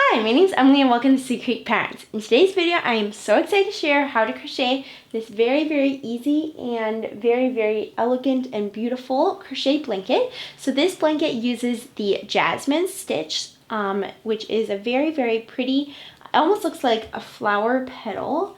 Hi, my name is Emily and welcome to Secret Parents. In today's video, I am so excited to share how to crochet this very, very easy and very, very elegant and beautiful crochet blanket. So this blanket uses the Jasmine Stitch, which is a very, very pretty, almost looks like a flower petal.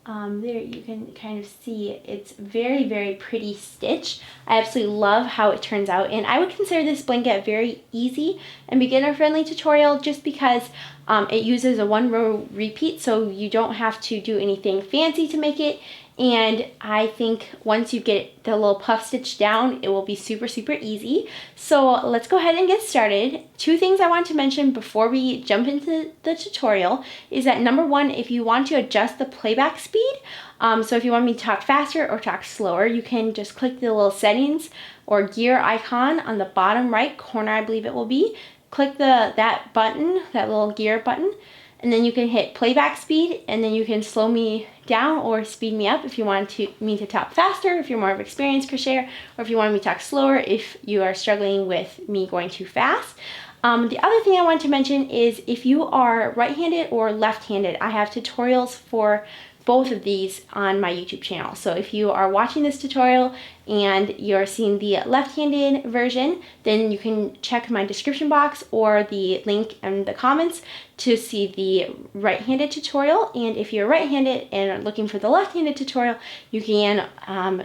There you can kind of see it's very, very pretty stitch. I absolutely love how it turns out, and I would consider this blanket a very easy and beginner friendly tutorial just because it uses a 1 row repeat, so you don't have to do anything fancy to make it. And I think once you get the little puff stitch down, it will be super, super easy. So let's go ahead and get started. Two things I want to mention before we jump into the tutorial is that number one, if you want to adjust the playback speed, so if you want me to talk faster or talk slower, you can just click the little settings or gear icon on the bottom right corner, I believe it will be. Click that button, that little gear button, and then you can hit playback speed, and then you can slow me down or speed me up if you want me to talk faster, if you're more of an experienced crocheter, or if you want me to talk slower if you are struggling with me going too fast. The other thing I want to mention is if you are right-handed or left-handed, I have tutorials for both of these on my YouTube channel. So if you are watching this tutorial and you're seeing the left-handed version, then you can check my description box or the link in the comments to see the right-handed tutorial. And if you're right-handed and are looking for the left-handed tutorial, you can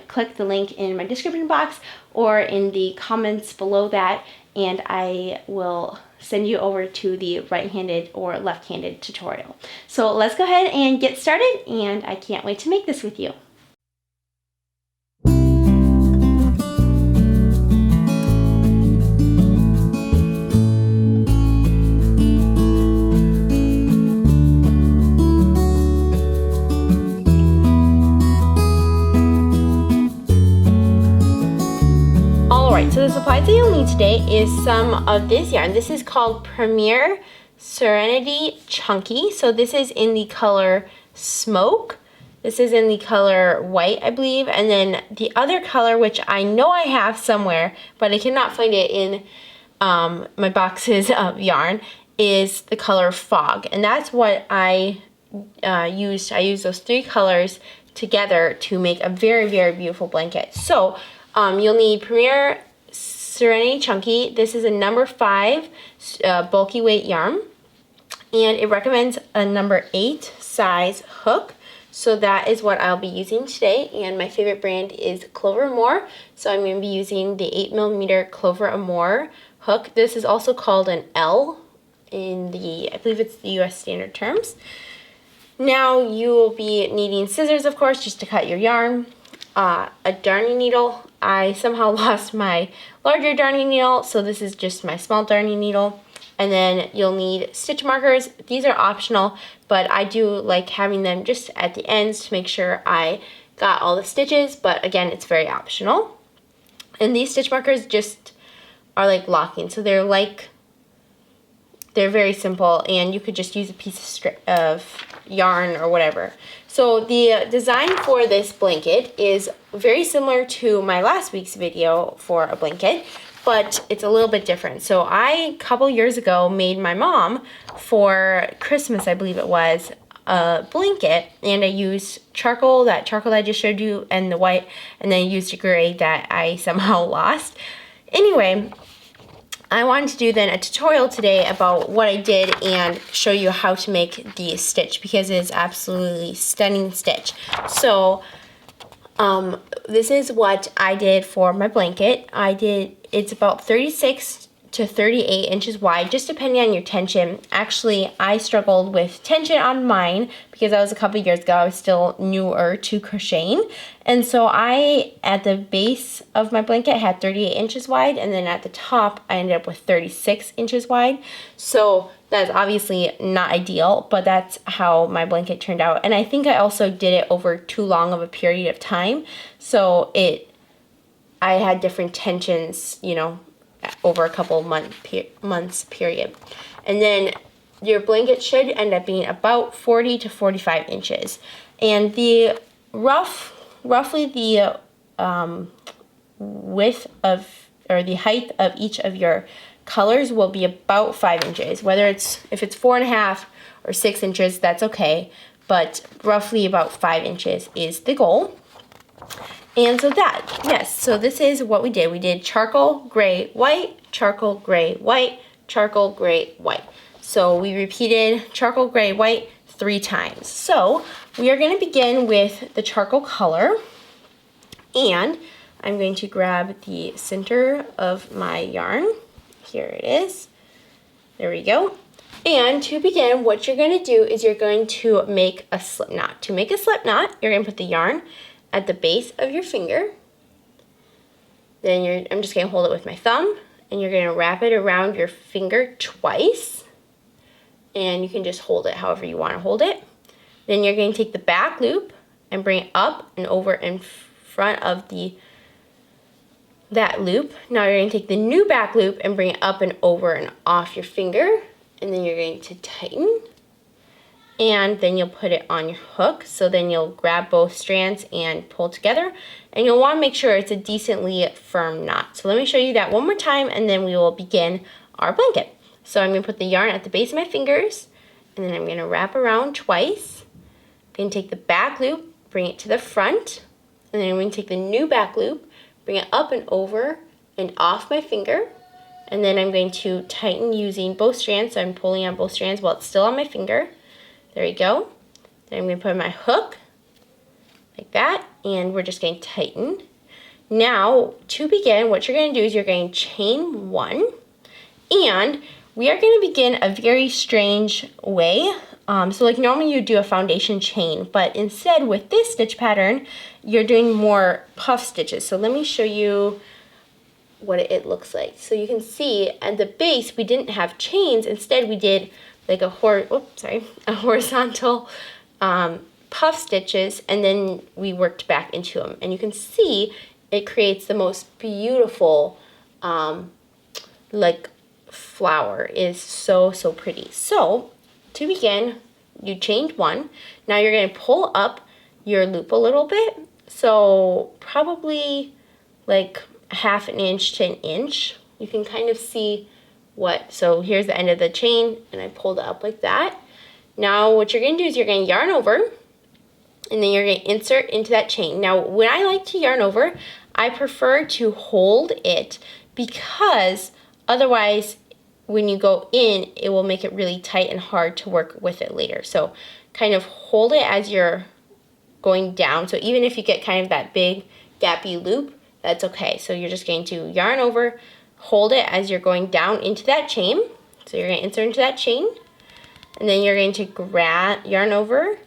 click the link in my description box or in the comments below that, and I will send you over to the right-handed or left-handed tutorial. So let's go ahead and get started, and I can't wait to make this with you. So the supplies that you'll need today is some of this yarn. This is called Premier Serenity Chunky. So this is in the color Smoke. This is in the color White, I believe. And then the other color, which I know I have somewhere, but I cannot find it in my boxes of yarn, is the color Fog. And that's what I used. I used those three colors together to make a very, very beautiful blanket. So you'll need Premier Serenity Chunky. This is a number 5 bulky weight yarn, and it recommends a number 8 size hook. So that is what I'll be using today, and my favorite brand is Clover Amour. So I'm going to be using the 8mm Clover Amour hook. This is also called an L in the, I believe it's the US standard terms. Now you will be needing scissors, of course, just to cut your yarn, a darning needle. I somehow lost my larger darning needle, so this is just my small darning needle. And then you'll need stitch markers. These are optional, but I do like having them just at the ends to make sure I got all the stitches, but again, it's very optional. And these stitch markers just are like locking, so they're very simple, and you could just use a piece of yarn or whatever. So the design for this blanket is very similar to my last week's video for a blanket, but it's a little bit different. So I, a couple years ago, made my mom for Christmas, I believe it was, a blanket, and I used charcoal, that charcoal I just showed you, and the white, and then I used a gray that I somehow lost. Anyway, I wanted to do then a tutorial today about what I did and show you how to make the stitch, because it is absolutely stunning stitch. So this is what I did for my blanket. It's about 36 to 38 inches wide, just depending on your tension. Actually, I struggled with tension on mine because that was a couple years ago. I was still newer to crocheting. And so I, at the base of my blanket, had 38 inches wide, and then at the top, I ended up with 36 inches wide. So that's obviously not ideal, but that's how my blanket turned out. And I think I also did it over too long of a period of time. So I had different tensions, you know, over a couple months period. And then your blanket should end up being about 40 to 45 inches. And the roughly the width of, or the height of each of your colors will be about 5 inches. Whether if it's 4.5 or 6 inches, that's okay. But roughly about 5 inches is the goal. And so yes, so this is what we did. We did charcoal, gray, white, charcoal, gray, white, charcoal, gray, white. So we repeated charcoal, gray, white 3 times. So we are going to begin with the charcoal color. And I'm going to grab the center of my yarn. Here it is. There we go. And to begin, what you're going to do is you're going to make a slip knot. To make a slip knot, you're going to put the yarn at the base of your finger. Then I'm just going to hold it with my thumb, and you're going to wrap it around your finger twice. And you can just hold it however you want to hold it. Then you're going to take the back loop and bring it up and over in front of that loop. Now you're going to take the new back loop and bring it up and over and off your finger. And then you're going to tighten, and then you'll put it on your hook. So then you'll grab both strands and pull together, and you'll want to make sure it's a decently firm knot. So let me show you that one more time, and then we will begin our blanket. So I'm going to put the yarn at the base of my fingers, and then I'm going to wrap around twice. I'm going to take the back loop, bring it to the front, and then I'm going to take the new back loop, bring it up and over and off my finger. And then I'm going to tighten using both strands. So I'm pulling on both strands while it's still on my finger. There we go. Then I'm going to put my hook like that, and we're just going to tighten. Now, to begin, what you're going to do is you're going to chain 1, and we are going to begin a very strange way. So like normally you do a foundation chain, but instead with this stitch pattern, you're doing more puff stitches. So let me show you what it looks like. So you can see at the base we didn't have chains. Instead we did like a horizontal puff stitches, and then we worked back into them. And you can see it creates the most beautiful like flower. It is so pretty. So to begin, you chained 1. Now you're going to pull up your loop a little bit. So probably like 1/2 inch to 1 inch. You can kind of see so here's the end of the chain, and I pulled it up like that. Now what you're going to do is you're going to yarn over, and then you're going to insert into that chain. Now when I like to yarn over, I prefer to hold it, because otherwise when you go in, it will make it really tight and hard to work with it later. So kind of hold it as you're going down. So even if you get kind of that big gappy loop, that's okay. So you're just going to yarn over, hold it as you're going down into that chain. So you're going to insert into that chain, and then you're going to yarn over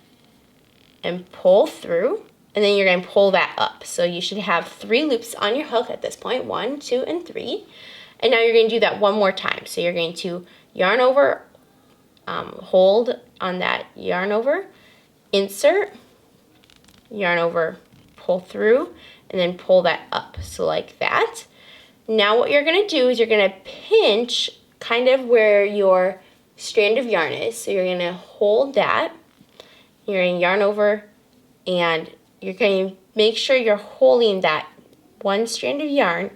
and pull through, and then you're going to pull that up. So you should have 3 loops on your hook at this point, 1, 2, and 3. And now you're going to do that one more time. So you're going to yarn over, hold on that yarn over, insert, yarn over, pull through, and then pull that up. So like that. Now what you're going to do is you're going to pinch kind of where your strand of yarn is. So you're going to hold that. You're going to yarn over, and you're going to make sure you're holding that one strand of yarn,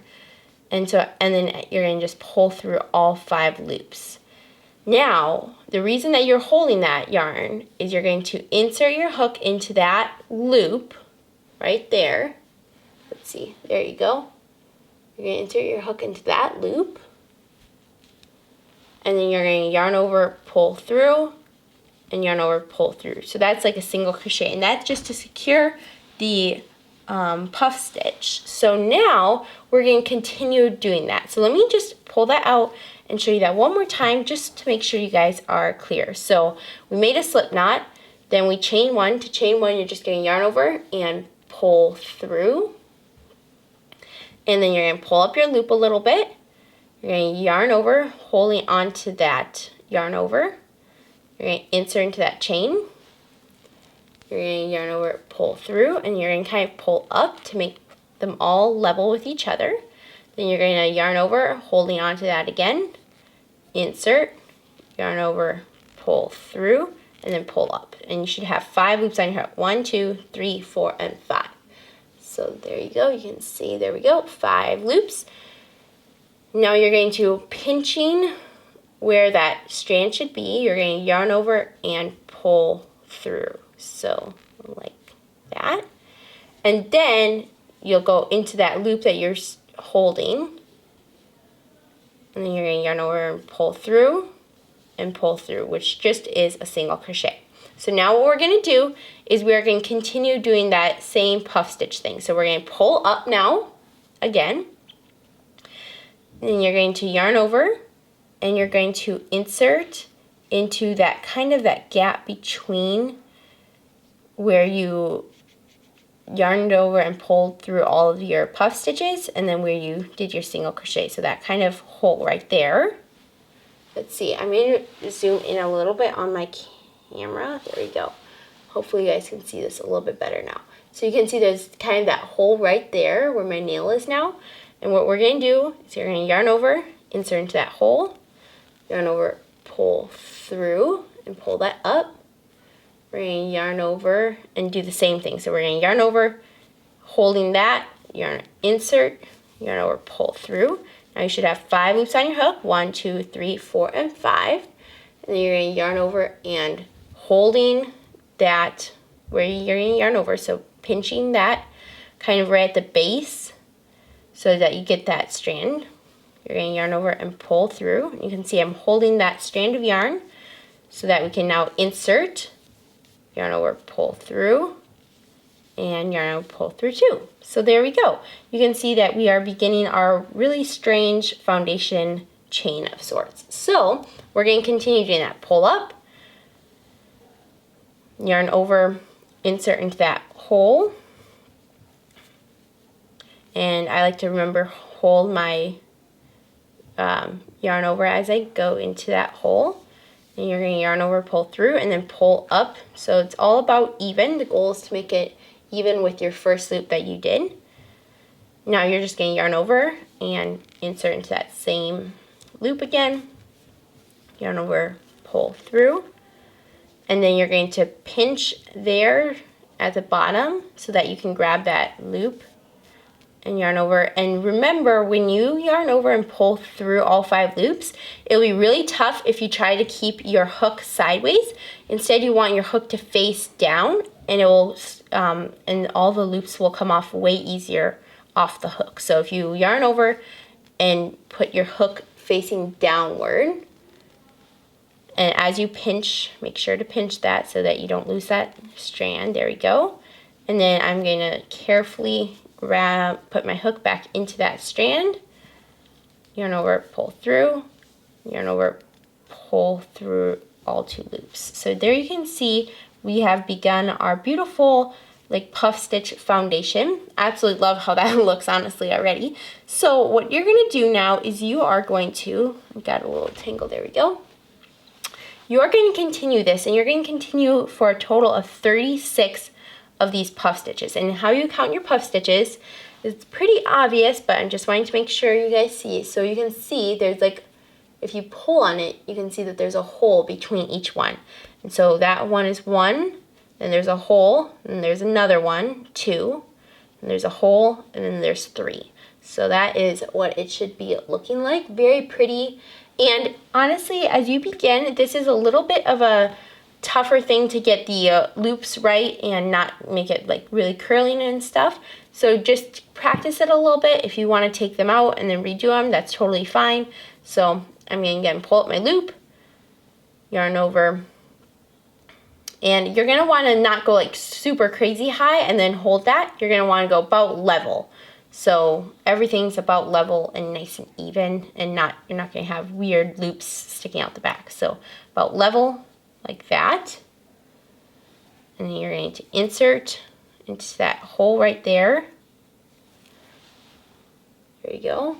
and then you're going to just pull through all 5 loops. Now, the reason that you're holding that yarn is you're going to insert your hook into that loop right there. Let's see, there you go. You're going to insert your hook into that loop, and then you're going to yarn over, pull through, and yarn over, pull through. So that's like a single crochet, and that's just to secure the puff stitch. So now we're going to continue doing that. So let me just pull that out and show you that one more time, just to make sure you guys are clear. So we made a slip knot, then we chain 1. To chain 1, you're just going to yarn over and pull through, and then you're going to pull up your loop a little bit. You're going to yarn over, holding onto that yarn over. You're going to insert into that chain. You're going to yarn over, pull through, and you're going to kind of pull up to make them all level with each other. Then you're going to yarn over, holding onto that again, insert, yarn over, pull through, and then pull up. And you should have 5 loops on your hook. 1, 2, 3, 4, and 5. So there you go. You can see, there we go, 5 loops. Now you're going to pinching where that strand should be. You're going to yarn over and pull through. So like that. And then you'll go into that loop that you're holding. And then you're going to yarn over and pull through, which just is a single crochet. So now what we're going to do is we're going to continue doing that same puff stitch thing. So we're going to pull up now again. And then you're going to yarn over and you're going to insert into that kind of that gap between where you yarned over and pulled through all of your puff stitches and then where you did your single crochet. So that kind of hole right there. Let's see, I'm going to zoom in a little bit on my camera. There we go. Hopefully you guys can see this a little bit better now. So you can see there's kind of that hole right there where my nail is now. And what we're going to do is you're going to yarn over, insert into that hole, yarn over, pull through, and pull that up. We're going to yarn over and do the same thing. So we're going to yarn over, holding that, yarn insert, yarn over, pull through. Now you should have 5 loops on your hook, 1, 2, 3, 4, and 5. And then you're going to yarn over and holding that where you're going to yarn over. So pinching that kind of right at the base so that you get that strand. You're going to yarn over and pull through. You can see I'm holding that strand of yarn so that we can now insert, yarn over, pull through, and yarn over, pull through too. So there we go. You can see that we are beginning our really strange foundation chain of sorts. So we're going to continue doing that. Pull up, yarn over, insert into that hole, and I like to remember hold my yarn over as I go into that hole. And you're going to yarn over, pull through, and then pull up. So it's all about even. The goal is to make it even with your first loop that you did. Now you're just going to yarn over and insert into that same loop again. Yarn over, pull through. And then you're going to pinch there at the bottom so that you can grab that loop and yarn over. And remember, when you yarn over and pull through all 5 loops, it'll be really tough if you try to keep your hook sideways. Instead, you want your hook to face down, and it will and all the loops will come off way easier off the hook. So if you yarn over and put your hook facing downward, and as you pinch, make sure to pinch that so that you don't lose that strand. There we go. And then I'm going to carefully put my hook back into that strand, yarn over, pull through, yarn over, pull through all 2 loops. So there you can see we have begun our beautiful like puff stitch foundation. Absolutely love how that looks, honestly, already. So what you're going to do now is you are going to, I've got a little tangle, there we go. You're going to continue this, and you're going to continue for a total of 36 of these puff stitches. And how you count your puff stitches, it's pretty obvious, but I'm just wanting to make sure you guys see. So you can see there's like, if you pull on it, you can see that there's a hole between each one. And so that one is 1, then there's a hole, and there's another one, 2, and there's a hole, and then there's 3. So that is what it should be looking like. Very pretty. And honestly, as you begin, this is a little bit of a tougher thing to get the loops right and not make it like really curling and stuff. So just practice it a little bit. If you want to take them out and then redo them, that's totally fine. So I'm going to again pull up my loop, yarn over, and you're going to want to not go like super crazy high and then hold that. You're going to want to go about level. So everything's about level and nice and even, and you're not going to have weird loops sticking out the back. So about level, like that. And then you're going to insert into that hole right there. There you go.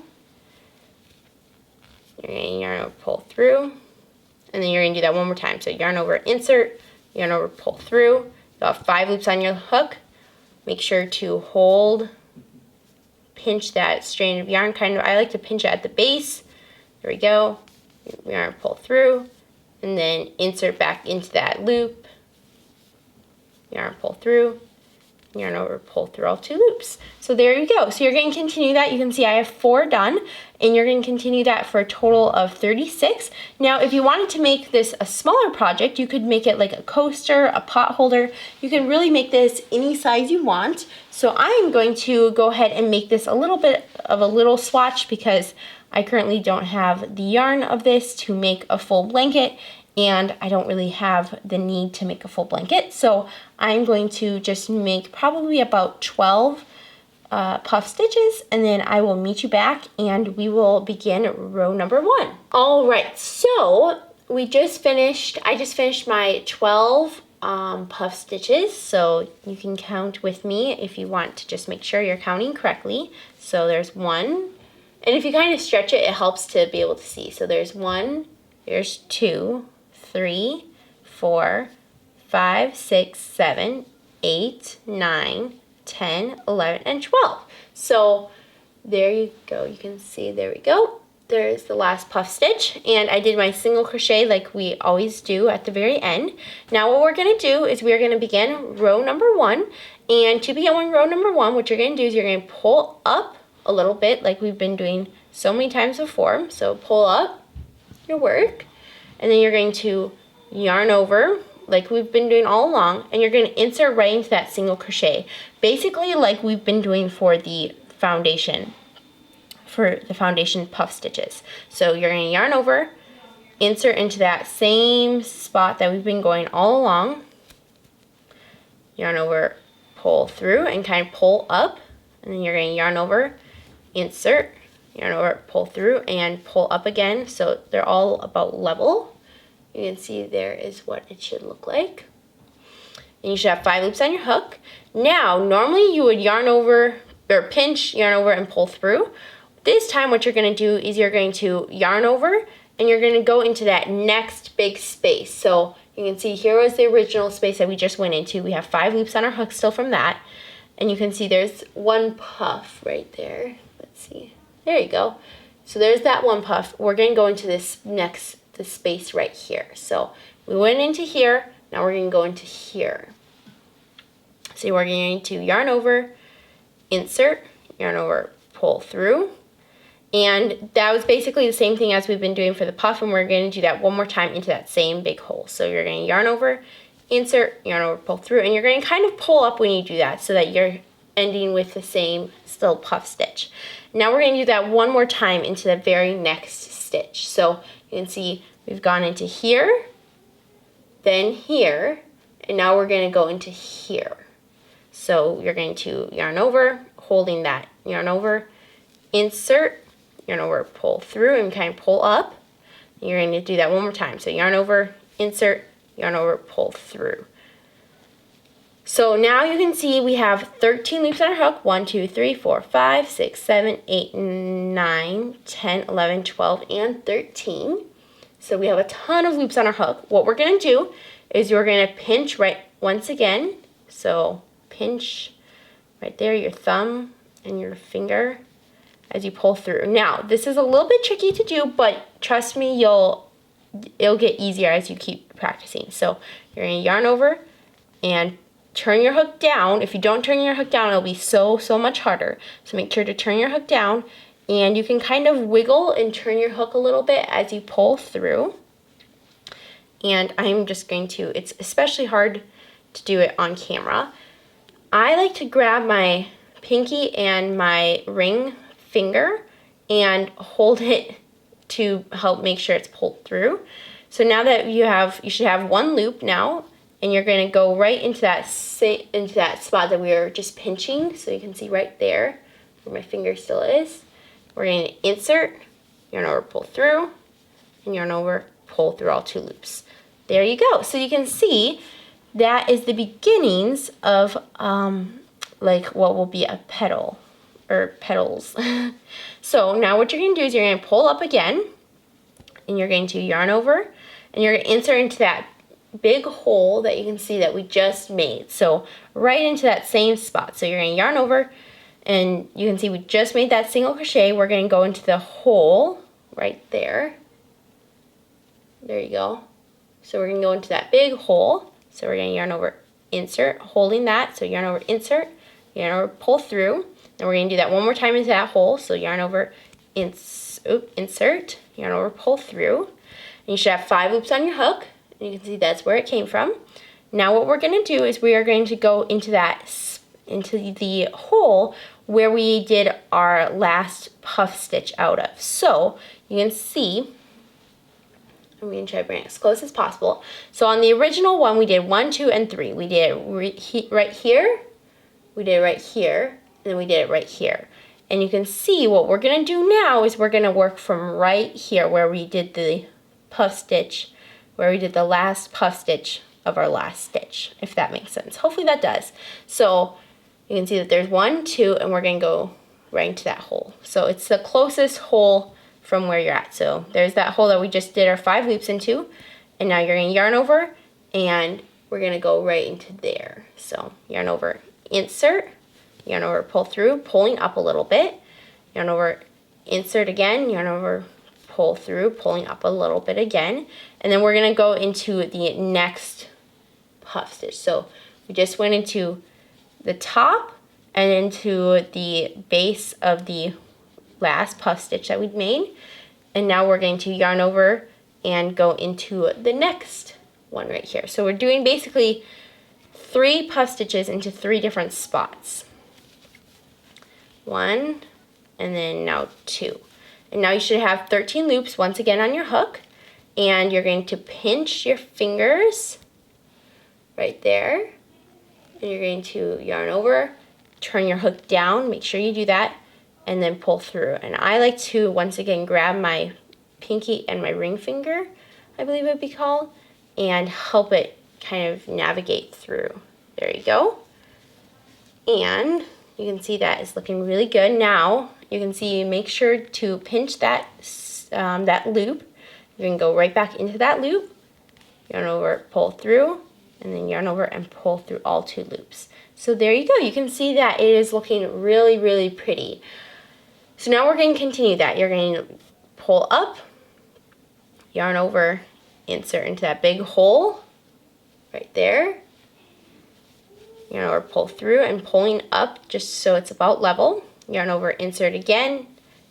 You're going to yarn over, pull through, and then you're going to do that one more time. So yarn over, insert, yarn over, pull through. You'll have 5 loops on your hook. Make sure to hold, pinch that strand of yarn. I like to pinch it at the base. There we go. Yarn, pull through, and then insert back into that loop. Yarn, pull through, yarn over, pull through all 2 loops. So there you go. So you're going to continue that. You can see I have 4 done, and you're going to continue that for a total of 36. Now, if you wanted to make this a smaller project, you could make it like a coaster, a pot holder. You can really make this any size you want. So I'm going to go ahead and make this a little bit of a little swatch because I currently don't have the yarn of this to make a full blanket, and I don't really have the need to make a full blanket. So I'm going to just make probably about 12 puff stitches, and then I will meet you back and we will begin row number 1. All right, so I just finished my 12 puff stitches, so you can count with me if you want to just make sure you're counting correctly. So there's 1, and if you kind of stretch it, it helps to be able to see. So there's 1, there's 2, 3, 4, 5, 6, 7, 8, 9, 10, 11, and 12. So there you go. You can see, there we go. There's the last puff stitch, and I did my single crochet like we always do at the very end. Now what we're going to do is we're going to begin row number 1, and to begin row number 1, what you're going to do is you're going to pull up a little bit like we've been doing so many times before. So pull up your work, and then you're going to yarn over like we've been doing all along, and you're going to insert right into that single crochet, basically like we've been doing for the foundation puff stitches. So you're going to yarn over, insert into that same spot that we've been going all along, yarn over, pull through, and kind of pull up, and then you're going to yarn over, insert, yarn over, pull through, and pull up again. So they're all about level. You can see there is what it should look like. And you should have 5 loops on your hook. Now, normally you would yarn over, or pinch, yarn over, and pull through. This time what you're going to do is you're going to yarn over, and you're going to go into that next big space. So you can see here was the original space that we just went into. We have 5 loops on our hook still from that. And you can see there's 1 puff right there. Let's see. There you go. So there's that 1 puff. We're going to go into this space right here. So we went into here, now we're going to go into here. So we're going to yarn over, insert, yarn over, pull through, and that was basically the same thing as we've been doing for the puff, and we're going to do that one more time into that same big hole. So you're going to yarn over, insert, yarn over, pull through, and you're going to kind of pull up when you do that so that you're ending with the same still puff stitch. Now we're going to do that one more time into the very next stitch. So you can see we've gone into here, then here, and now we're going to go into here. So you're going to yarn over, holding that yarn over, insert, yarn over, pull through, and kind of pull up. And you're going to do that one more time. So yarn over, insert, yarn over, pull through. So now you can see we have 13 loops on our hook. 1, 2, 3, 4, 5, 6, 7, 8, 9, 10, 11, 12, and 13. So we have a ton of loops on our hook. What we're going to do is you're going to pinch right once again. So pinch right there, your thumb and your finger as you pull through. Now, this is a little bit tricky to do, but trust me, it'll get easier as you keep practicing. So you're going to yarn over and turn your hook down. If you don't turn your hook down, it'll be so much harder. So make sure to turn your hook down, and you can kind of wiggle and turn your hook a little bit as you pull through. And I'm just going to, it's especially hard to do it on camera. I like to grab my pinky and my ring finger and hold it to help make sure it's pulled through. So now that you should have 1 loop now, and you're going to go right into that spot that we were just pinching. So you can see right there where my finger still is. We're going to insert, yarn over, pull through, and yarn over, pull through all 2 loops. There you go. So you can see that is the beginnings of like what will be a petal or petals. So now what you're going to do is you're going to pull up again, and you're going to yarn over, and you're going to insert into that big hole that you can see that we just made. So right into that same spot. So you're going to yarn over, and you can see we just made that single crochet. We're going to go into the hole right there. There you go. So we're going to go into that big hole. So we're going to yarn over, insert, holding that. So yarn over, insert, yarn over, pull through. And we're going to do that one more time into that hole. So yarn over, insert, yarn over, pull through. And you should have 5 loops on your hook. And you can see that's where it came from. Now what we're going to do is we are going to go into the hole where we did our last puff stitch out of. So you can see, I'm going to try to bring it as close as possible. So on the original one, we did 1, 2, and 3. We did it right here, we did it right here, and then we did it right here. And you can see what we're going to do now is we're going to work from right here where we did the puff stitch, where we did the last puff stitch of our last stitch, if that makes sense. Hopefully that does. So you can see that there's 1, 2, and we're going to go right into that hole. So it's the closest hole from where you're at. So there's that hole that we just did our 5 loops into, and now you're going to yarn over, and we're going to go right into there. So yarn over, insert, yarn over, pull through, pulling up a little bit, yarn over, insert again, yarn over, pull through, pulling up a little bit again, and then we're going to go into the next puff stitch. So we just went into the top and into the base of the last puff stitch that we'd made, and now we're going to yarn over and go into the next one right here. So we're doing basically 3 puff stitches into 3 different spots. 1, and then now 2. And now you should have 13 loops once again on your hook, and you're going to pinch your fingers right there, and you're going to yarn over, turn your hook down, make sure you do that, and then pull through. And I like to once again grab my pinky and my ring finger, I believe it would be called, and help it kind of navigate through. There you go. And you can see that is looking really good. Now you can see, make sure to pinch that that loop. You can go right back into that loop, yarn over, pull through, and then yarn over and pull through all 2 loops. So there you go. You can see that it is looking really, really pretty. So now we're going to continue that. You're going to pull up, yarn over, insert into that big hole right there. Yarn over, pull through, and pulling up just so it's about level. Yarn over, insert again,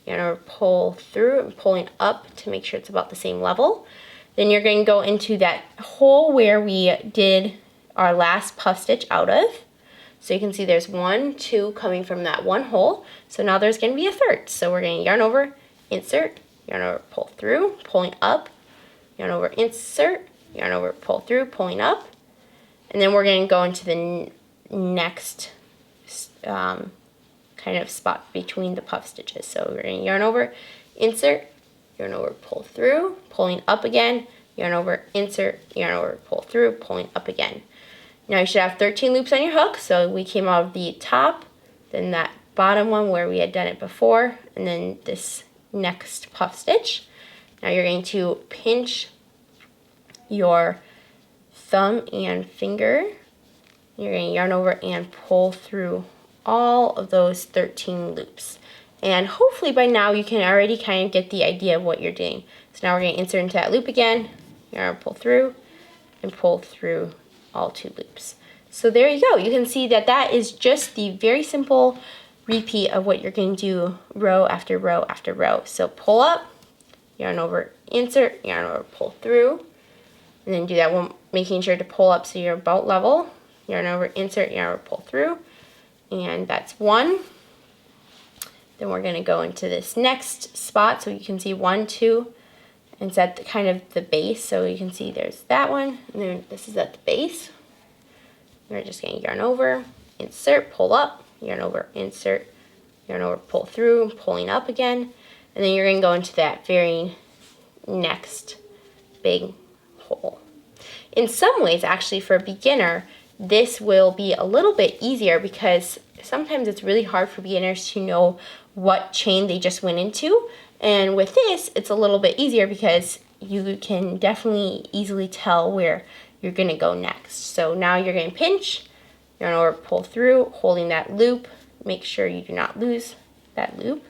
yarn over, pull through, and pulling up to make sure it's about the same level. Then you're going to go into that hole where we did our last puff stitch out of. So you can see there's 1, 2 coming from that one hole. So now there's going to be a third. So we're going to yarn over, insert, yarn over, pull through, pulling up, yarn over, insert, yarn over, pull through, pulling up. And then we're going to go into the next kind of spot between the puff stitches. So we're going to yarn over, insert, yarn over, pull through, pulling up again, yarn over, insert, yarn over, pull through, pulling up again. Now you should have 13 loops on your hook. So we came out of the top, then that bottom one where we had done it before, and then this next puff stitch. Now you're going to pinch your thumb and finger. You're going to yarn over and pull through all of those 13 loops. And hopefully by now you can already kind of get the idea of what you're doing. So now we're going to insert into that loop again, yarn, pull through, and pull through all 2 loops. So there you go. You can see that that is just the very simple repeat of what you're going to do row after row after row. So pull up, yarn over, insert, yarn over, pull through, and then do that one, making sure to pull up so you're about level, yarn over, insert, yarn over, pull through, and that's 1. Then we're going to go into this next spot, so you can see 1, 2, and it's at the, kind of the base. So you can see there's that one, and then this is at the base. We're just going to yarn over, insert, pull up, yarn over, insert, yarn over, pull through, pulling up again, and then you're going to go into that very next big hole. In some ways, actually, for a beginner, this will be a little bit easier because sometimes it's really hard for beginners to know what chain they just went into. And with this, it's a little bit easier because you can definitely easily tell where you're going to go next. So now you're going to pinch, yarn over, pull through, holding that loop. Make sure you do not lose that loop,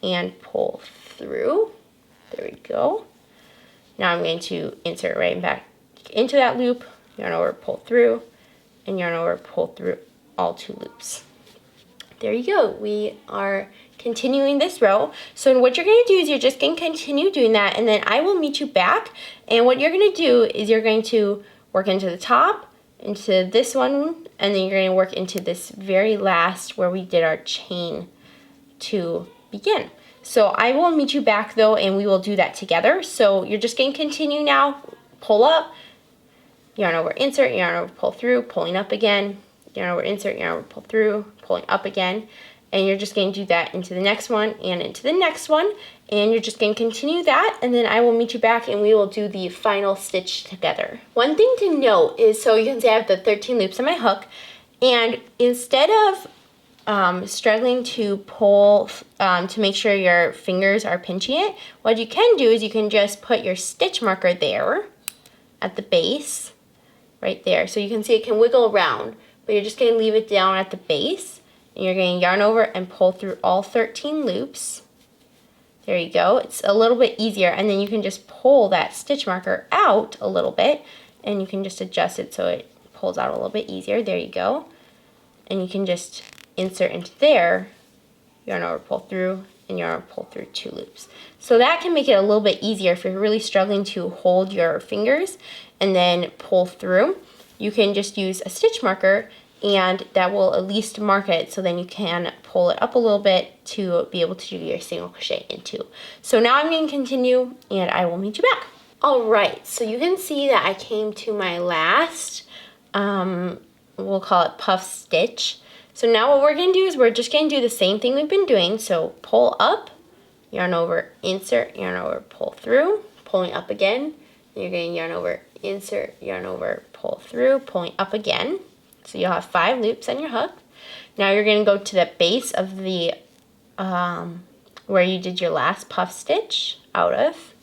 and pull through. There we go. Now I'm going to insert right back into that loop, yarn over, pull through, and yarn over, pull through all 2 loops. There you go. We are continuing this row. So what you're going to do is you're just going to continue doing that, and then I will meet you back. And what you're going to do is you're going to work into the top, into this one, and then you're going to work into this very last where we did our chain to begin. So I will meet you back though, and we will do that together. So you're just going to continue now, pull up, yarn over, insert, yarn over, pull through, pulling up again, yarn over, insert, yarn over, pull through, pulling up again, and you're just going to do that into the next one and into the next one, and you're just going to continue that, and then I will meet you back and we will do the final stitch together. One thing to note is, so you can see I have the 13 loops on my hook, and instead of struggling to pull to make sure your fingers are pinching it, what you can do is you can just put your stitch marker there at the base, right there. So you can see it can wiggle around, but you're just going to leave it down at the base, and you're going to yarn over and pull through all 13 loops. There you go. It's a little bit easier, and then you can just pull that stitch marker out a little bit, and you can just adjust it so it pulls out a little bit easier. There you go. And you can just insert into there, yarn over, pull through, and yarn over, pull through 2 loops. So that can make it a little bit easier if you're really struggling to hold your fingers and then pull through. You can just use a stitch marker, and that will at least mark it, so then you can pull it up a little bit to be able to do your single crochet into. So now I'm going to continue, and I will meet you back. All right, so you can see that I came to my last, we'll call it puff stitch. So now what we're going to do is we're just going to do the same thing we've been doing. So pull up, yarn over, insert, yarn over, pull through, pulling up again. Then you're going to yarn over, insert, yarn over, pull through, pulling up again. So you'll have 5 loops on your hook. Now you're going to go to the base of the, where you did your last puff stitch out of.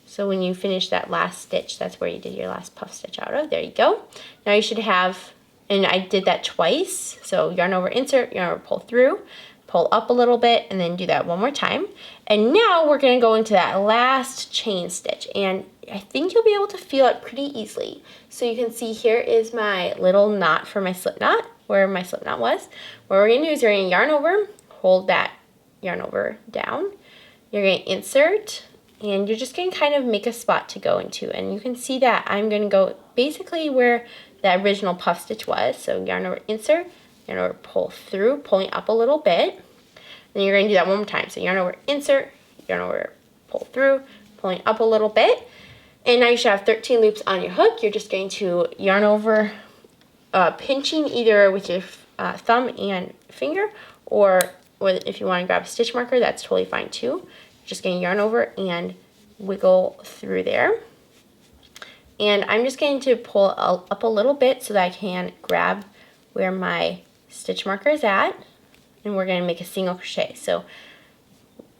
So when you finish that last stitch, that's where you did your last puff stitch out of. There you go. Now you should have, and I did that twice, so yarn over, insert, yarn over, pull through, pull up a little bit, and then do that one more time. And now we're going to go into that last chain stitch, and I think you'll be able to feel it pretty easily. So you can see here is my little knot for my slip knot, where my slip knot was. What we're going to do is you're going to yarn over, hold that yarn over down, you're going to insert, and you're just going to kind of make a spot to go into. And you can see that I'm going to go basically where the original puff stitch was. So yarn over, insert, yarn over, pull through, pulling up a little bit. Then you're going to do that one more time. So yarn over, insert, yarn over, pull through, pulling up a little bit. And now you should have 13 loops on your hook. You're just going to yarn over, pinching either with your thumb and finger, or if you want to grab a stitch marker, that's totally fine too. You're just going to yarn over and wiggle through there. And I'm just going to pull up a little bit so that I can grab where my stitch marker is at, and we're going to make a single crochet. So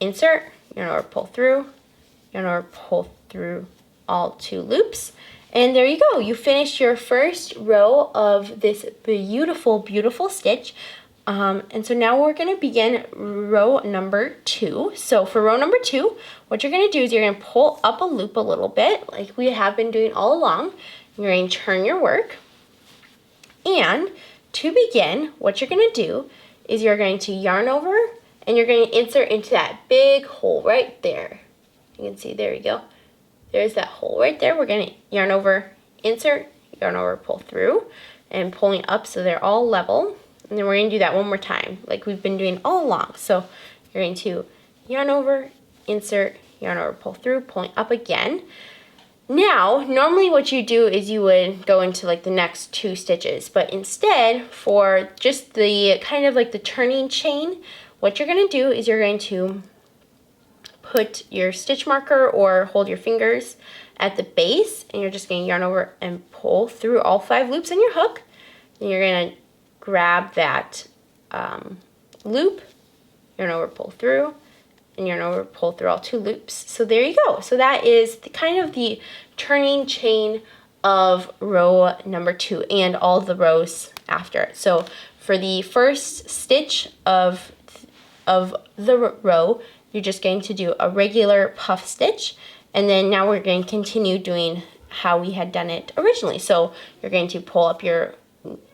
insert, yarn over, pull through, yarn over, pull through all 2 loops, and there you go. You finished your first row of this beautiful, beautiful stitch. And so now we're going to begin row number 2. So for row number 2, what you're going to do is you're going to pull up a loop a little bit, like we have been doing all along. You're going to turn your work. And to begin, what you're going to do is you're going to yarn over, and you're going to insert into that big hole right there. You can see, there you go. There's that hole right there. We're going to yarn over, insert, yarn over, pull through, and pulling up so they're all level. And then we're going to do that one more time, like we've been doing all along. So you're going to yarn over, insert, yarn over, pull through, pulling up again. Now, normally what you do is you would go into like the next 2 stitches, but instead, for just the kind of like the turning chain, what you're going to do is you're going to put your stitch marker or hold your fingers at the base, and you're just going to yarn over and pull through all 5 loops in your hook. And you're going to grab that loop, yarn over, pull through, and yarn over, pull through all 2 loops. So there you go. So that is kind of the turning chain of row number 2 and all the rows after it. So for the first stitch of the row, you're just going to do a regular puff stitch, and then now we're going to continue doing how we had done it originally. So you're going to pull up your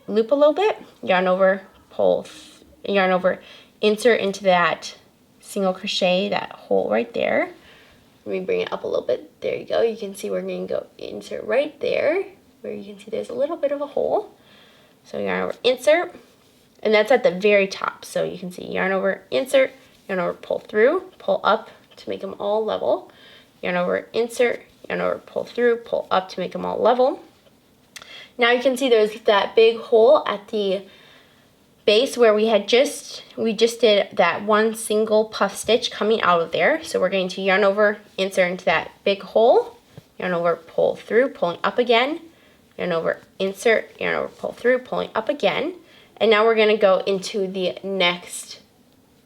loop a little bit, yarn over, pull, yarn over, insert into that single crochet, that hole right there. Let me bring it up a little bit. There you go. You can see we're going to go insert right there, where you can see there's a little bit of a hole. So yarn over, insert, and that's at the very top. So you can see yarn over, insert, yarn over, pull through, pull up to make them all level. Yarn over, insert, yarn over, pull through, pull up to make them all level. Now you can see there's that big hole at the base where we just did that one single puff stitch coming out of there. So we're going to yarn over, insert into that big hole, yarn over, pull through, pulling up again, yarn over, insert, yarn over, pull through, pulling up again. And now we're going to go into the next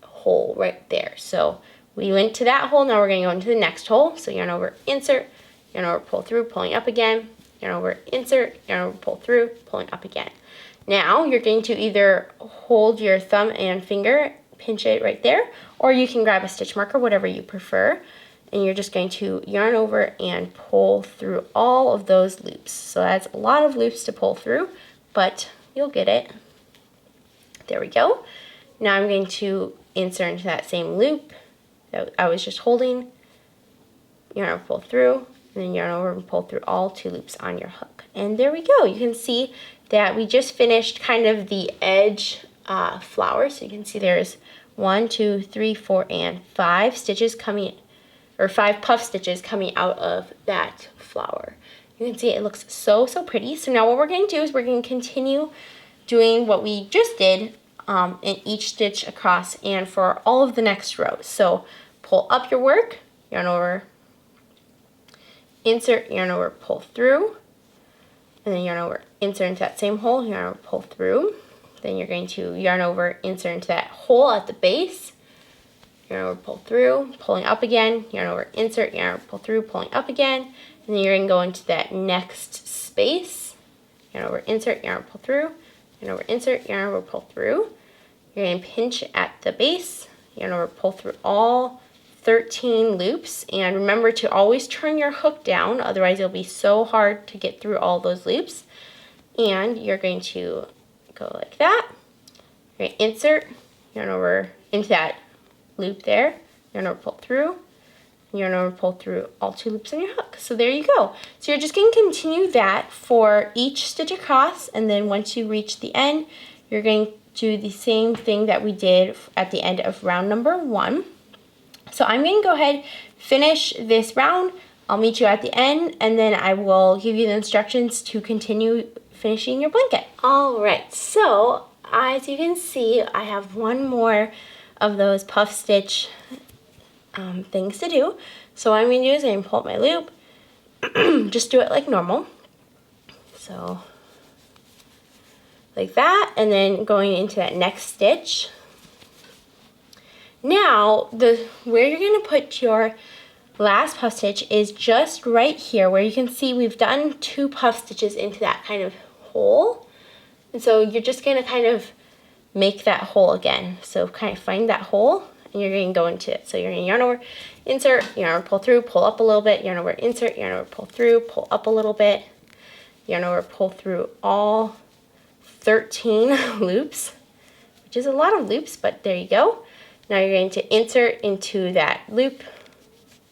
hole right there. So we went to that hole, now we're going to go into the next hole. So yarn over, insert, yarn over, pull through, pulling up again, yarn over, insert, yarn over, pull through, pulling up again. Now you're going to either hold your thumb and finger, pinch it right there, or you can grab a stitch marker, whatever you prefer, and you're just going to yarn over and pull through all of those loops. So that's a lot of loops to pull through, but you'll get it. There we go. Now I'm going to insert into that same loop that I was just holding, yarn over, pull through, and then yarn over and pull through all 2 loops on your hook. And there we go. You can see that we just finished kind of the edge flower. So you can see there's 1, 2, 3, 4, and 5 stitches coming, or 5 puff stitches coming out of that flower. You can see it looks so, so pretty. So now what we're going to do is we're going to continue doing what we just did in each stitch across and for all of the next rows. So pull up your work, yarn over, insert, yarn over, pull through, and then yarn over, insert into that same hole, yarn over, pull through. Then you're going to yarn over, insert into that hole at the base, yarn over, pull through, pulling up again, yarn over, insert, yarn over, pull through, pulling up again, and then you're going to go into that next space, yarn over, insert, yarn over, pull through, yarn over, insert, yarn over, pull through. You're going to pinch at the base, yarn over, pull through all 13 loops, and remember to always turn your hook down, otherwise it'll be so hard to get through all those loops. And you're going to go like that. You're going to insert, yarn over into that loop there, yarn over, pull through, yarn over, pull through all 2 loops on your hook. So there you go. So you're just going to continue that for each stitch across, and then once you reach the end, you're going to do the same thing that we did at the end of round number 1. So I'm going to go ahead, finish this round. I'll meet you at the end, and then I will give you the instructions to continue finishing your blanket. All right, so as you can see, I have one more of those puff stitch things to do. So what I'm going to do is I'm going to pull up my loop, just do it like normal. So like that, and then going into that next stitch. Now, where you're going to put your last puff stitch is just right here, where you can see we've done 2 puff stitches into that kind of hole. And so you're just going to kind of make that hole again. So kind of find that hole, and you're going to go into it. So you're going to yarn over, insert, yarn over, pull through, pull up a little bit, yarn over, insert, yarn over, pull through, pull up a little bit, yarn over, pull through all 13 loops, which is a lot of loops, but there you go. Now you're going to insert into that loop,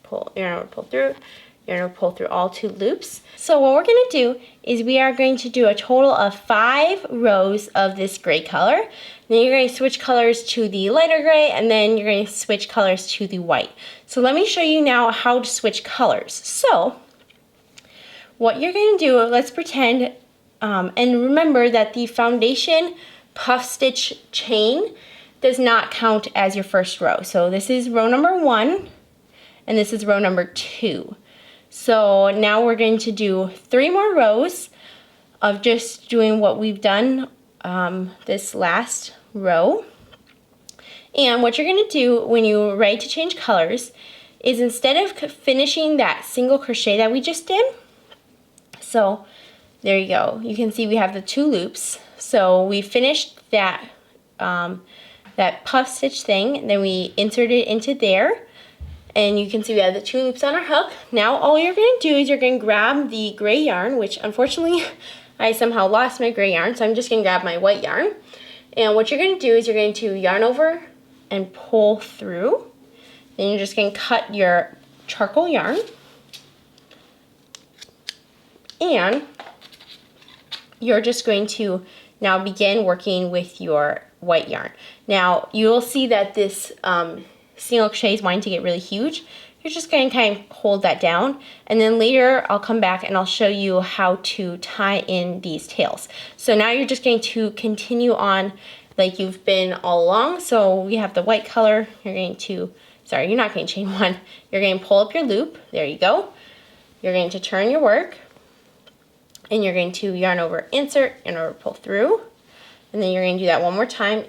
pull, yarn over, pull through, yarn over, pull through all 2 loops. So what we're going to do is we are going to do a total of 5 rows of this gray color. Then you're going to switch colors to the lighter gray, and then you're going to switch colors to the white. So let me show you now how to switch colors. So what you're going to do, let's pretend, and remember that the foundation puff stitch chain does not count as your first row. So this is row number 1, and this is row number 2. So now we're going to do 3 more rows of just doing what we've done this last row. And what you're going to do when you're ready to change colors is, instead of finishing that single crochet that we just did, so there you go, you can see we have the 2 loops. So we finished that that puff stitch thing, and then we inserted it into there, and you can see we have the 2 loops on our hook. Now all you're going to do is you're going to grab the gray yarn, which unfortunately I somehow lost my gray yarn, so I'm just going to grab my white yarn. And what you're going to do is you're going to yarn over and pull through. Then you're just going to cut your charcoal yarn. And you're just going to now begin working with your white yarn. Now, you'll see that this single crochet is wanting to get really huge. You're just going to kind of hold that down, and then later I'll come back and I'll show you how to tie in these tails. So now you're just going to continue on like you've been all along. So we have the white color. You're going to, sorry, you're not going to chain one. You're going to pull up your loop. There you go. You're going to turn your work, and you're going to yarn over, insert, yarn over, pull through, and then you're going to do that one more time,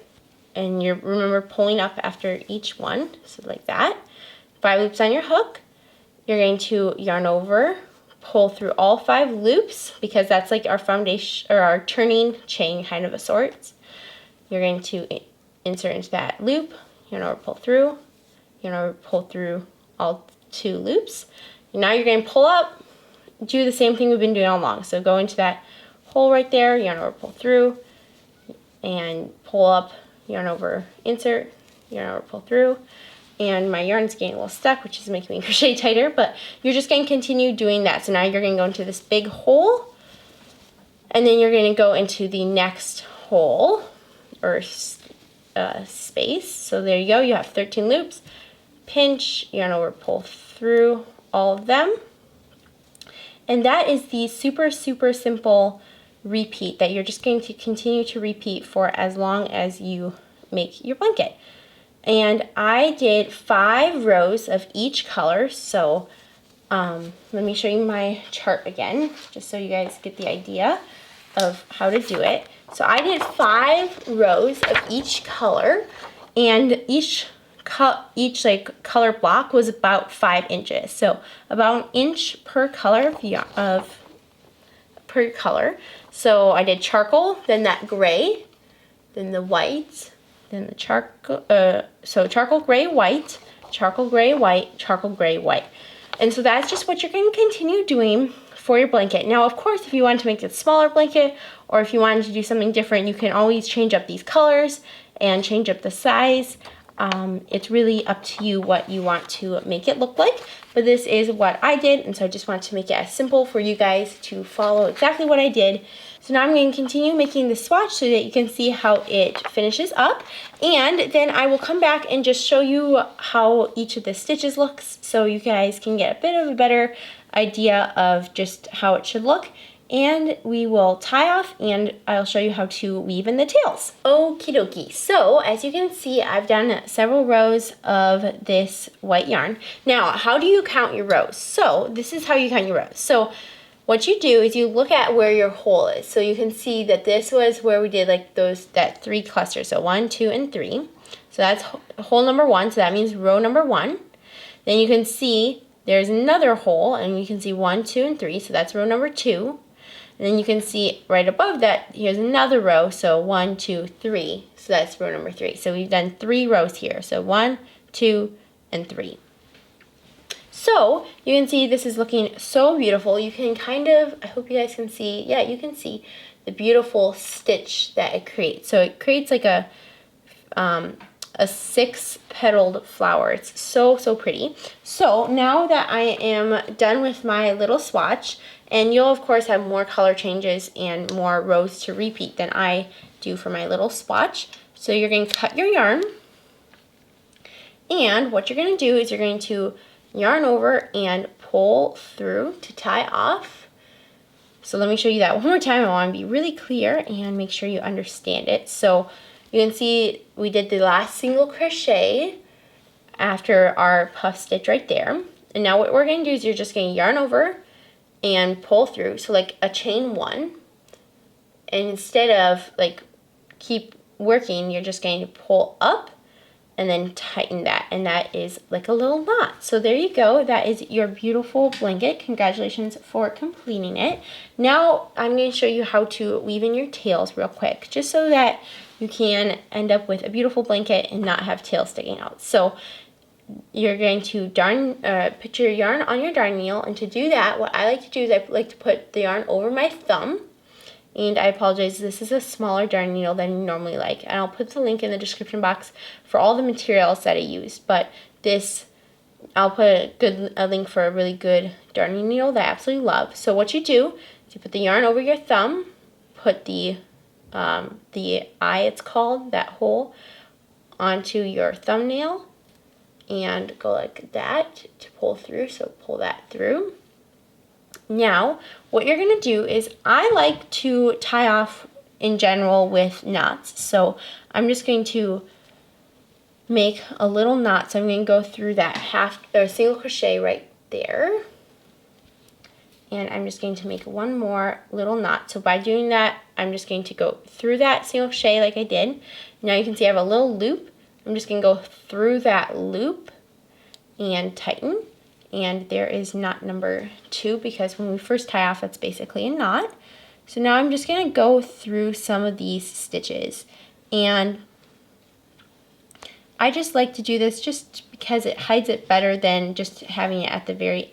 and you remember pulling up after each one, so like that. 5 loops on your hook. You're going to yarn over, pull through all 5 loops, because that's like our foundation or our turning chain kind of a sorts. You're going to insert into that loop, yarn over, pull through, yarn over, pull through all 2 loops. And now you're going to pull up, do the same thing we've been doing all along. So go into that hole right there, yarn over, pull through, and pull up, yarn over, insert, yarn over, pull through. And my yarn is getting a little stuck, which is making me crochet tighter, but you're just going to continue doing that. So now you're going to go into this big hole, and then you're going to go into the next hole or space. So there you go, you have 13 loops. Pinch, yarn over, pull through all of them. And that is the super, super simple repeat that you're just going to continue to repeat for as long as you make your blanket. And I did 5 rows of each color, so let me show you my chart again, just so you guys get the idea of how to do it. So I did 5 rows of each color, and each like color block was about 5 inches, so about 1 inch per color per color. So I did charcoal, then that gray, then the white, then the charcoal, so charcoal, gray, white, charcoal, gray, white, charcoal, gray, white. And so that's just what you're going to continue doing for your blanket. Now, of course, if you want to make it a smaller blanket, or if you wanted to do something different, you can always change up these colors and change up the size. It's really up to you what you want to make it look like, but this is what I did, and so I just wanted to make it as simple for you guys to follow exactly what I did. So now I'm going to continue making the swatch so that you can see how it finishes up, and then I will come back and just show you how each of the stitches looks so you guys can get a bit of a better idea of just how it should look. And we will tie off, and I'll show you how to weave in the tails. Okie dokie. So as you can see, I've done several rows of this white yarn. Now, how do you count your rows? So this is how you count your rows. So what you do is you look at where your hole is. So you can see that this was where we did like that 3 clusters. So 1, 2, and 3. So that's hole number 1. So that means row number 1. Then you can see there's another hole, and you can see 1, 2, and 3. So that's row number 2. And then you can see right above that, here's another row, so 1, 2, 3. So that's row number 3. So we've done 3 rows here. So 1, 2, and 3. So you can see this is looking so beautiful. You can kind of, I hope you guys can see, yeah, you can see the beautiful stitch that it creates. So it creates like a 6-petaled flower. It's so, so pretty. So now that I am done with my little swatch, and you'll of course have more color changes and more rows to repeat than I do for my little swatch. So you're going to cut your yarn, and what you're going to do is you're going to yarn over and pull through to tie off. So let me show you that one more time. I want to be really clear and make sure you understand it. So you can see we did the last single crochet after our puff stitch right there. And now what we're going to do is you're just going to yarn over and pull through, so like a chain 1, and instead of like keep working, you're just going to pull up and then tighten that, and that is like a little knot. So there you go, that is your beautiful blanket. Congratulations for completing it. Now I'm going to show you how to weave in your tails real quick, just so that you can end up with a beautiful blanket and not have tails sticking out. So you're going to put your yarn on your darning needle, and to do that, what I like to do is I like to put the yarn over my thumb, And I apologize, this is a smaller darning needle than you normally like. And I'll put the link in the description box for all the materials that I used. But this, I'll put a link for a really good darning needle that I absolutely love. So what you do is you put the yarn over your thumb, put the eye, it's called, that hole, onto your thumbnail, and go like that to pull through. So pull that through. Now, what you're going to do is, I like to tie off in general with knots. So I'm just going to make a little knot. So I'm going to go through that single crochet right there. And I'm just going to make one more little knot. So by doing that, I'm just going to go through that single crochet like I did. Now you can see I have a little loop. I'm just going to go through that loop and tighten. And there is knot number 2, because when we first tie off, that's basically a knot. So now I'm just going to go through some of these stitches. And I just like to do this just because it hides it better than just having it at the very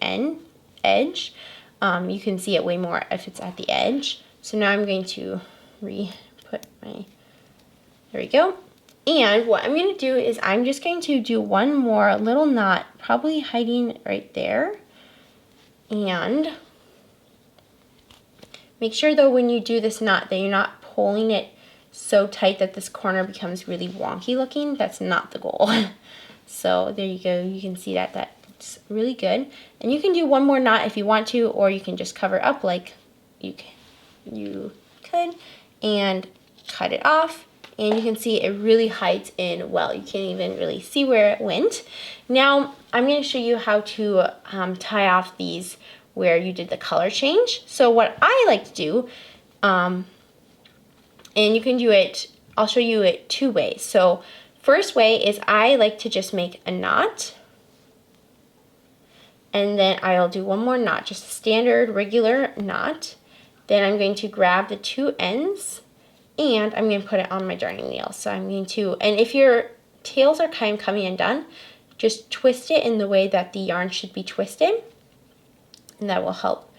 edge. You can see it way more if it's at the edge. So now I'm going to put my, there we go. And what I'm going to do is I'm just going to do one more little knot, probably hiding right there. And make sure though when you do this knot that you're not pulling it so tight that this corner becomes really wonky looking. That's not the goal. So there you go. You can see that that's really good. And you can do one more knot if you want to, or you can just cover up like you could and cut it off. And you can see it really hides in well. You can't even really see where it went. Now I'm going to show you how to tie off these where you did the color change. So what I like to do, and you can do it, I'll show you it 2 ways. So first way is I like to just make a knot, and then I'll do one more knot, just a standard regular knot. Then I'm going to grab the 2 ends and I'm going to put it on my darning needle. So I'm going to, and if your tails are kind of coming undone, just twist it in the way that the yarn should be twisted, and that will help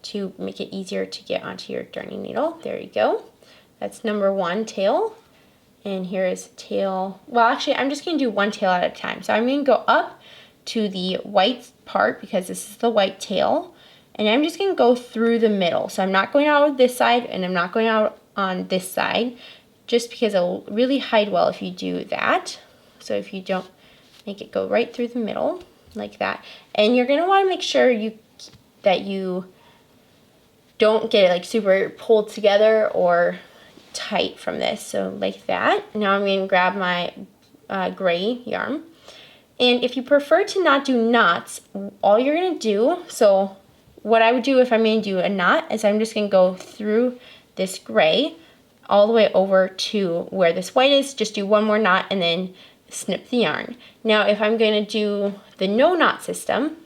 to make it easier to get onto your darning needle. There you go. That's number 1 tail. And here is tail. Well, actually, I'm just going to do 1 tail at a time. So I'm going to go up to the white part because this is the white tail. And I'm just going to go through the middle. So I'm not going out of this side and I'm not going out on this side, just because it'll really hide well if you do that. So if you don't, make it go right through the middle like that. And you're going to want to make sure that you don't get it like super pulled together or tight from this. So like that. Now I'm going to grab my gray yarn. And if you prefer to not do knots, all you're going to do, so what I would do if I'm going to do a knot is I'm just going to go through this gray all the way over to where this white is, just do one more knot and then snip the yarn. Now if I'm going to do the no knot system,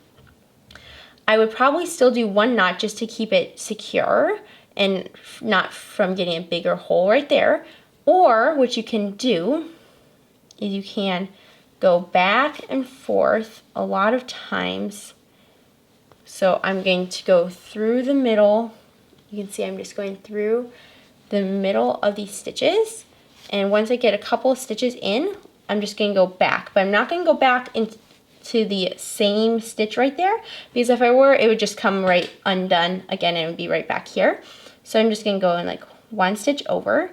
I would probably still do 1 knot just to keep it secure and not from getting a bigger hole right there. Or what you can do is you can go back and forth a lot of times. So I'm going to go through the middle. You can see I'm just going through the middle of these stitches. And once I get a couple of stitches in, I'm just going to go back. But I'm not going to go back into the same stitch right there, because if I were, it would just come right undone again and it would be right back here. So I'm just going to go in like 1 stitch over,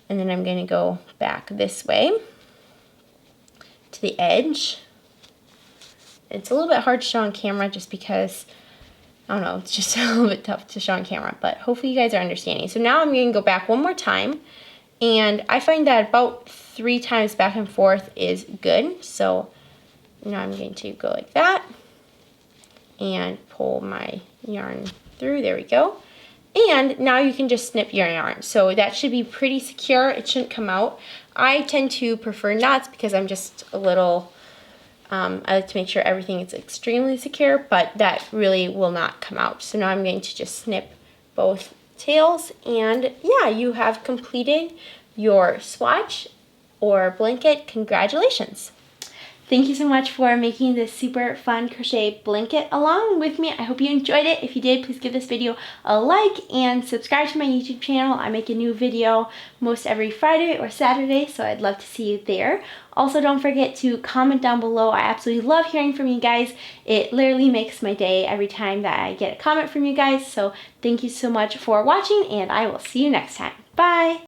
and then I'm going to go back this way to the edge. It's a little bit hard to show on camera just because, I don't know, it's just a little bit tough to show on camera, but hopefully you guys are understanding. So now I'm going to go back one more time, and I find that about 3 times back and forth is good. So now I'm going to go like that and pull my yarn through. There we go. And now you can just snip your yarn. So that should be pretty secure. It shouldn't come out. I tend to prefer knots because I'm just a little, I like to make sure everything is extremely secure, but that really will not come out. So now I'm going to just snip both tails, and yeah, you have completed your swatch or blanket. Congratulations. thank you so much for making this super fun crochet blanket along with me. I hope you enjoyed it. If you did, please give this video a like and subscribe to my YouTube channel. I make a new video most every Friday or Saturday, so I'd love to see you there. Also, don't forget to comment down below. I absolutely love hearing from you guys. It literally makes my day every time that I get a comment from you guys. So thank you so much for watching, and I will see you next time. Bye!